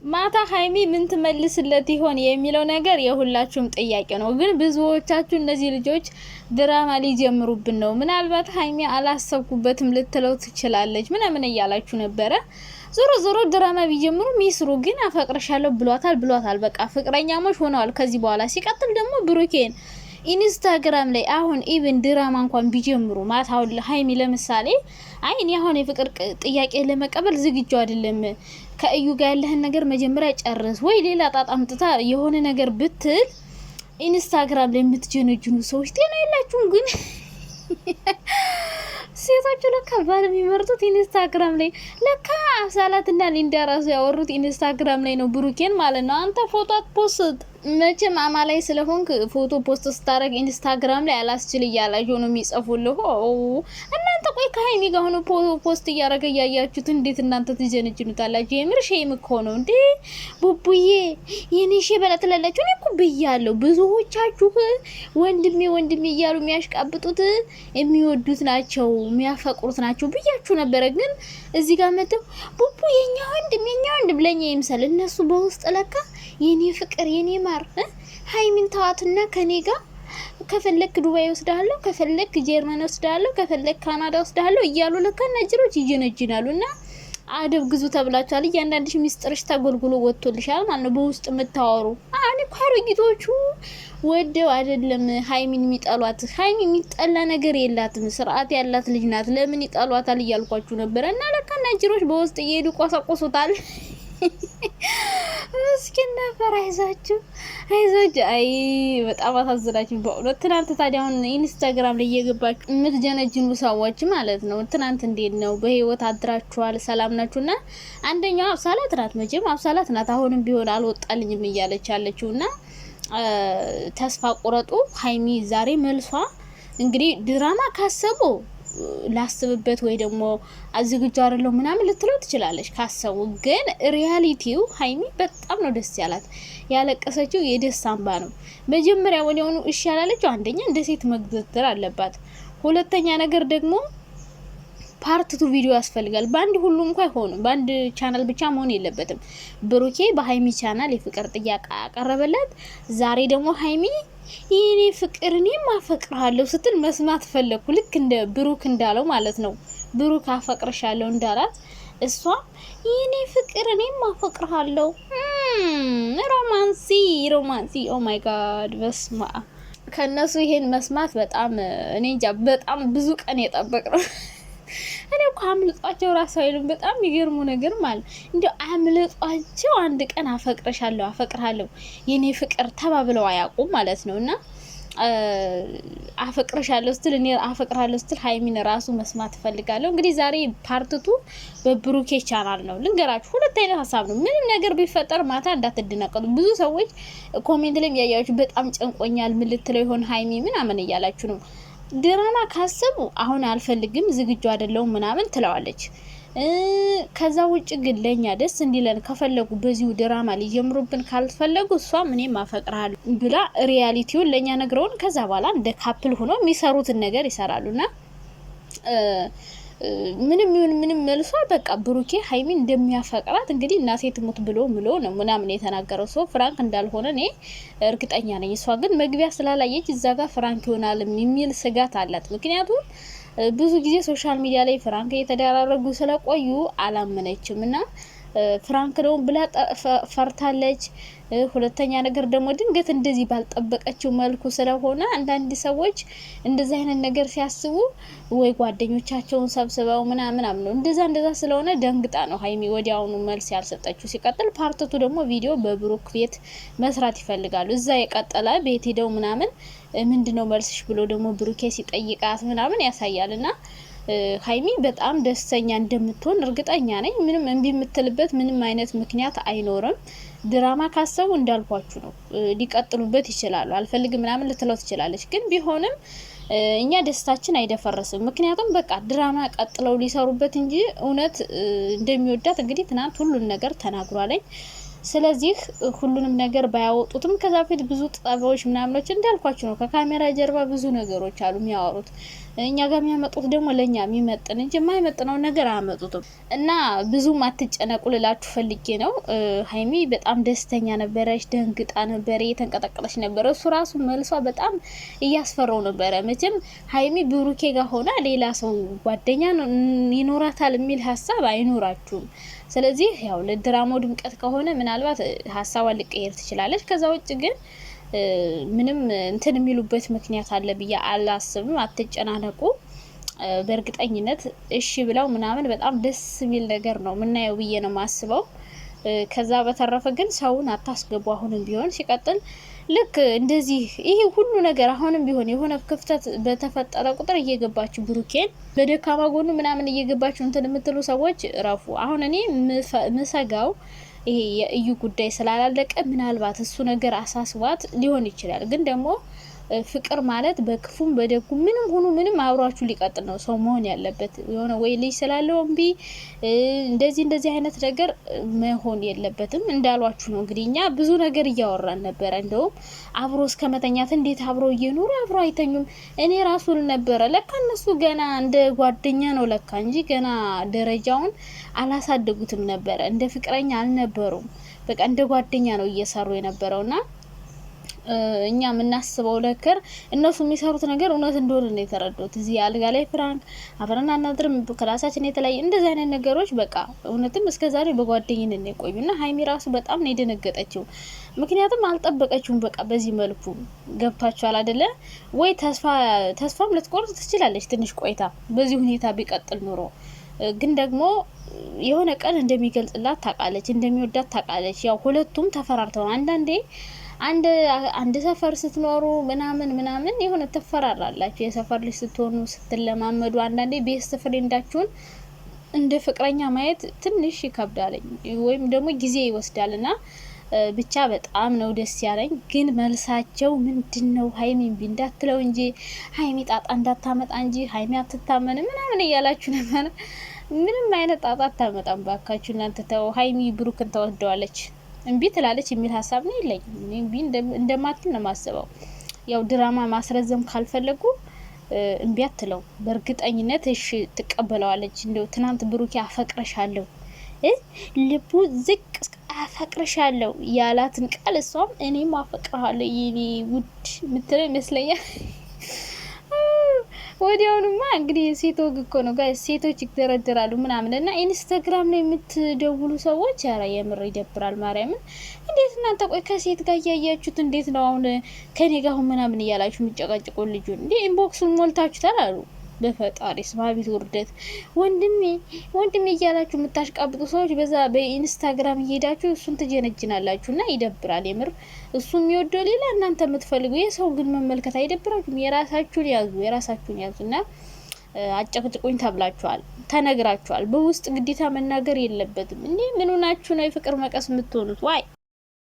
ማታ ሀይሚ ምን ትመልስለት ይሆን የሚለው ነገር የሁላችሁም ጥያቄ ነው። ግን ብዙዎቻችሁ እነዚህ ልጆች ድራማ ሊጀምሩብን ነው፣ ምናልባት ሀይሚ አላሰብኩበትም ልትለው ትችላለች ምናምን እያላችሁ ነበረ። ዞሮ ዞሮ ድራማ ቢጀምሩ ሚስሩ፣ ግን አፈቅርሻለሁ ብሏታል። በቃ ፍቅረኛሞች ሆነዋል ከዚህ በኋላ። ሲቀጥል ደግሞ ብሩኬን ኢንስታግራም ላይ አሁን ኢቭን ድራማ እንኳን ቢጀምሩ ማታው ሀይሚ ለምሳሌ አይ እኔ አሁን የፍቅር ጥያቄ ለመቀበል ዝግጁ አይደለም፣ ከእዩ ጋር ያለህን ነገር መጀመሪያ ጨርስ፣ ወይ ሌላ ጣጣ አምጥታ የሆነ ነገር ብትል ኢንስታግራም ላይ የምትጀነጅኑ ሰዎች ጤና የላችሁም። ግን ሴቶቹ ለካ ባል የሚመርጡት ኢንስታግራም ላይ፣ ለካ አብሳላትና ሊንዳ ራሱ ያወሩት ኢንስታግራም ላይ ነው፣ ብሩኬን ማለት ነው። አንተ ፎቶ ፖስት መቼም አማላይ ስለሆንክ ፎቶ ፖስት ስታረግ ኢንስታግራም ላይ አላስችል እያላችሁ ነው የሚጽፉልህ። እናንተ ቆይ ከሀይሚ ጋር ሆኖ ፖስት እያረገ እያያችሁት እንዴት እናንተ ትጀነጅኑታላችሁ? የምር ሼም እኮ ነው እንዴ ቡቡዬ የኔ ሼ በላትላላችሁ። እኔ እኮ ብያለሁ ብዙዎቻችሁ ወንድሜ እያሉ የሚያሽቃብጡት የሚወዱት ናቸው የሚያፈቅሩት ናቸው ብያችሁ ነበረ። ግን እዚህ ጋር መጥተው ቡቡ የኛ ወንድም ለኛ ይምሰል፣ እነሱ በውስጥ ለካ የኔ ፍቅር የኔ ማር ሀይሚን ተዋትና ከኔ ጋር ከፈለክ ዱባይ ወስዳለሁ፣ ከፈለክ ጀርመን ወስዳለሁ፣ ከፈለክ ካናዳ ወስዳለሁ እያሉ ለካ ነጅሮች ይጀነጅናሉና አደብ ግዙ ተብላችኋል። እያንዳንድሽ ሚስጥርሽ ተጎልጉሎ ወጥቶልሻል ማለት ነው በውስጥ የምታወሩ። አኔ ኳሮጊቶቹ ወደው አይደለም ሀይሚን የሚጠሏት። ሀይሚ የሚጠላ ነገር የላትም፣ ስርዓት ያላት ልጅ ናት። ለምን ይጠሏታል እያልኳችሁ ነበረ። እና ለካ ነጅሮች በውስጥ እየሄዱ ቆሰቆሱታል። ምስኪን ነበር። አይዛችሁ። አይ በጣም አሳዝናችሁ በእውነት። ትናንት ታዲያ አሁን ኢንስታግራም ላይ እየገባችሁ የምትጀነጅኑ ሰዎች ማለት ነው፣ ትናንት እንዴት ነው በህይወት አድራችኋል? ሰላም ናችሁና? አንደኛው አብሳላት ናት፣ መቼም አብሳላት ናት። አሁንም ቢሆን አልወጣልኝም እያለች ያለችውና ተስፋ ቁረጡ። ሀይሚ ዛሬ መልሷ እንግዲህ ድራማ ካሰቡ ላስብበት ወይ ደግሞ አዝግጁ አይደለሁ ምናምን ልትለው ትችላለች ካሰቡ። ግን ሪያሊቲው ሀይሚ በጣም ነው ደስ ያላት። ያለቀሰችው የደስታ እንባ ነው። መጀመሪያ ወዲያውኑ እሺ ያላለችው አንደኛ እንደ ሴት መግዘትር አለባት፣ ሁለተኛ ነገር ደግሞ ፓርት 2 ቪዲዮ ያስፈልጋል። ባንድ ሁሉ እንኳን አይሆንም፣ ባንድ ቻናል ብቻ መሆን የለበትም። ብሩኬ በሀይሚ ቻናል የፍቅር ጥያቄ ያቀረበላት፣ ዛሬ ደግሞ ሀይሚ የኔ ፍቅር እኔም አፈቅርሃለሁ ስትል መስማት ፈለኩ። ልክ እንደ ብሩክ እንዳለው ማለት ነው። ብሩክ አፈቅርሻለሁ እንዳላት እሷ የኔ ፍቅር እኔም አፈቅርሃለሁ። ሮማንሲ ኦ ማይ ጋድ በስማ ከነሱ ይሄን መስማት በጣም እኔ እንጃ በጣም ብዙ ቀን የጠበቅ ነው። እኔ እኮ አምልጧቸው ራሱ አይሉም። በጣም የሚገርሙ ነገር ማለት እንዴ አምልጧቸው አንድ ቀን አፈቅርሃለሁ የኔ ፍቅር ተባብለው አያውቁም ማለት ነውና አፈቅርሻለሁ ስትል እኔ አፈቅርሃለሁ ስትል ሀይሚን ራሱ መስማት ፈልጋለሁ። እንግዲህ ዛሬ ፓርት 2 በብሩኬ ቻናል ነው። ልንገራችሁ ሁለት አይነት ሀሳብ ነው። ምንም ነገር ቢፈጠር ማታ እንዳትደናቀሉ። ብዙ ሰዎች ኮሜንት ላይ ያያችሁ በጣም ጨንቆኛል ምን ልትለው ይሆን ሀይሚ ምናምን እያላችሁ ነው። ድራማ ካሰቡ አሁን አልፈልግም ዝግጁ አይደለሁም ምናምን ትለዋለች። ከዛ ውጭ ግን ለኛ ደስ እንዲለን ከፈለጉ በዚሁ ድራማ ሊጀምሩብን ካልፈለጉ እሷ እኔም አፈቅርሃለሁ ብላ ሪያሊቲውን ለኛ ነግረውን ከዛ በኋላ እንደ ካፕል ሆኖ የሚሰሩትን ነገር ይሰራሉና ምንም መልሷ በቃ ብሩኬ ሀይሚን እንደሚያፈቅራት እንግዲህ እናቴ ትሙት ብሎ ነው ምናምን የተናገረው ሰው ፍራንክ እንዳልሆነ እኔ እርግጠኛ ነኝ። እሷ ግን መግቢያ ስላላየች እዛ ጋር ፍራንክ ይሆናል የሚል ስጋት አላት። ምክንያቱም ብዙ ጊዜ ሶሻል ሚዲያ ላይ ፍራንክ እየተደራረጉ ስለቆዩ አላመነችም እና ፍራንክ ነው ብላ ፈርታለች። ሁለተኛ ነገር ደግሞ ድንገት እንደዚህ ባልጠበቀችው መልኩ ስለሆነ አንዳንድ ሰዎች እንደዚህ አይነት ነገር ሲያስቡ ወይ ጓደኞቻቸውን ሰብስበው ምናምን ነው እንደዛ ስለሆነ ደንግጣ ነው ሀይሚ ወዲያውኑ መልስ ያልሰጠችው። ሲቀጥል ፓርቲቱ ደግሞ ቪዲዮ በብሩክ ቤት መስራት ይፈልጋሉ። እዛ የቀጠለ ቤት ሄደው ምናምን ምንድነው መልስሽ ብሎ ደግሞ ብሩኬ ሲጠይቃት ምናምን ያሳያልና ሀይሚ በጣም ደስተኛ እንደምትሆን እርግጠኛ ነኝ። ምንም እንቢ የምትልበት ምንም አይነት ምክንያት አይኖርም። ድራማ ካሰቡ እንዳልኳችሁ ነው ሊቀጥሉበት ይችላሉ። አልፈልግም ምናምን ልትለው ትችላለች። ግን ቢሆንም እኛ ደስታችን አይደፈረስም። ምክንያቱም በቃ ድራማ ቀጥለው ሊሰሩበት እንጂ እውነት እንደሚወዳት እንግዲህ ትናንት ሁሉን ነገር ተናግሯለኝ። ስለዚህ ሁሉንም ነገር ባያወጡትም ከዛ ፊት ብዙ ጠባዎች ምናምኖች እንዳልኳችሁ ነው። ከካሜራ ጀርባ ብዙ ነገሮች አሉ የሚያወሩት። እኛ ጋር የሚያመጡት ደግሞ ለኛ የሚመጥን እንጂ የማይመጥነው ነገር አያመጡትም። እና ብዙም አትጨነቁ ልላችሁ ፈልጌ ነው። ሀይሚ በጣም ደስተኛ ነበረች፣ ደንግጣ ነበረ፣ እየተንቀጠቀጠች ነበረ። እሱ ራሱ መልሷ በጣም እያስፈራው ነበረ። መቼም ሀይሚ ብሩኬ ጋር ሆና ሌላ ሰው ጓደኛ ይኖራታል የሚል ሀሳብ አይኖራችሁም። ስለዚህ ያው ለድራማው ድምቀት ከሆነ ምናልባት ሀሳቧን ልቀይር ትችላለች። ከዛ ውጭ ግን ምንም እንትን የሚሉበት ምክንያት አለ ብዬ አላስብም። አትጨናነቁ። በእርግጠኝነት እሺ ብለው ምናምን በጣም ደስ የሚል ነገር ነው ምናየው ብዬ ነው ማስበው። ከዛ በተረፈ ግን ሰውን አታስገቡ። አሁንም ቢሆን ሲቀጥል ልክ እንደዚህ ይሄ ሁሉ ነገር አሁንም ቢሆን የሆነ ክፍተት በተፈጠረ ቁጥር እየገባችሁ ብሩኬን በደካማ ጎኑ ምናምን እየገባችሁ እንትን የምትሉ ሰዎች ረፉ። አሁን እኔ ምሰጋው ይሄ የእዩ ጉዳይ ስላላለቀ ምናልባት እሱ ነገር አሳስቧት ሊሆን ይችላል። ግን ደግሞ ፍቅር ማለት በክፉም በደጉም ምንም ሆኖ ምንም አብሯችሁ ሊቀጥል ነው ሰው መሆን ያለበት። የሆነ ወይ ልጅ ስላለው እምቢ እንደዚህ አይነት ነገር መሆን የለበትም። እንዳሏችሁ ነው እንግዲህ እኛ ብዙ ነገር እያወራን ነበረ። እንደውም አብሮ እስከ መተኛት እንዴት አብሮ እየኖሩ አብሮ አይተኙም? እኔ ራሱ ነበረ ለካ እነሱ ገና እንደ ጓደኛ ነው ለካ እንጂ ገና ደረጃውን አላሳደጉትም ነበረ። እንደ ፍቅረኛ አልነበሩም። በቃ እንደ ጓደኛ ነው እየሰሩ የነበረውና እኛ የምናስበው ለከር እነሱ የሚሰሩት ነገር እውነት እንደሆነ ነው የተረዱት። እዚህ አልጋ ላይ ፍራንክ አብረን አናድርም ክላሳችን የተለያየ እንደዚህ አይነት ነገሮች በቃ እውነትም እስከዛሬ በጓደኝነት ነው የቆዩና ሀይሚ ራሱ በጣም ነው የደነገጠችው። ምክንያቱም አልጠበቀችውም። በቃ በዚህ መልኩ ገብቷቸዋል አይደለ ወይ? ተስፋም ልትቆርጥ ትችላለች ትንሽ ቆይታ በዚህ ሁኔታ ቢቀጥል ኑሮ። ግን ደግሞ የሆነ ቀን እንደሚገልጽላት ታውቃለች፣ እንደሚወዳት ታውቃለች። ያው ሁለቱም ተፈራርተው አንድ ሰፈር ስትኖሩ ምናምን የሆነ ተፈራራላችሁ። የሰፈር ልጅ ስትሆኑ ስትለማመዱ አንዳንዴ ቤስት ፍሬንዳችሁን እንደ ፍቅረኛ ማየት ትንሽ ይከብዳለኝ ወይም ደግሞ ጊዜ ይወስዳልና ብቻ በጣም ነው ደስ ያለኝ። ግን መልሳቸው ምንድነው? ሀይሚ እምቢ እንዳትለው እንጂ ሀይሚ ጣጣ እንዳታመጣ እንጂ ሀይሚ አትታመን ምናምን እያላችሁ ነበር። ምንም አይነት ጣጣ አታመጣም ባካችሁ እናንተ ተው። ሀይሚ ብሩክን ተወደዋለች እምቢ ትላለች የሚል ሀሳብ ነው የለኝም። እምቢ እንደማትል ነው ማስበው። ያው ድራማ ማስረዘም ካልፈለጉ እምቢ አትለው። በእርግጠኝነት እሺ ትቀበለዋለች። እንደው ትናንት ብሩኬ አፈቅረሻለሁ ልቡ ዝቅ አፈቅረሻለሁ ያላትን ቃል እሷም እኔም አፈቅረሃለሁ የኔ ውድ ምትለው ይመስለኛል። ወዲያውኑማ እንግዲህ ሴት ወግ እኮ ነው ጋር ሴቶች ይደረደራሉ ምናምን እና ኢንስታግራም ላይ የምትደውሉ ሰዎች ኧረ የምር ይደብራል። ማርያምን እንዴት እናንተ ቆይ ከሴት ጋር እያያችሁት እንዴት ነው አሁን ከኔ ጋር ምናምን እያላችሁ የሚጨቃጭቁ ልጁን እንዴ ኢንቦክሱን ሞልታችሁታል አሉ። በፈጣሪ ስማ ቢት ውርደት ወንድሜ እያላችሁ የምታሽቃብጡ ሰዎች በዛ በኢንስታግራም እየሄዳችሁ እሱን ትጀነጅናላችሁና ይደብራል የምር። እሱ የሚወደው ሌላ እናንተ የምትፈልጉ የሰው ግን መመልከት አይደብራችሁም? የራሳችሁን ያዙና አጨቅጭቁኝ ተብላችኋል፣ ተነግራችኋል። በውስጥ ግዴታ መናገር የለበትም እንዴ? ምን ሆናችሁ ነው የፍቅር መቀስ የምትሆኑት? ዋይ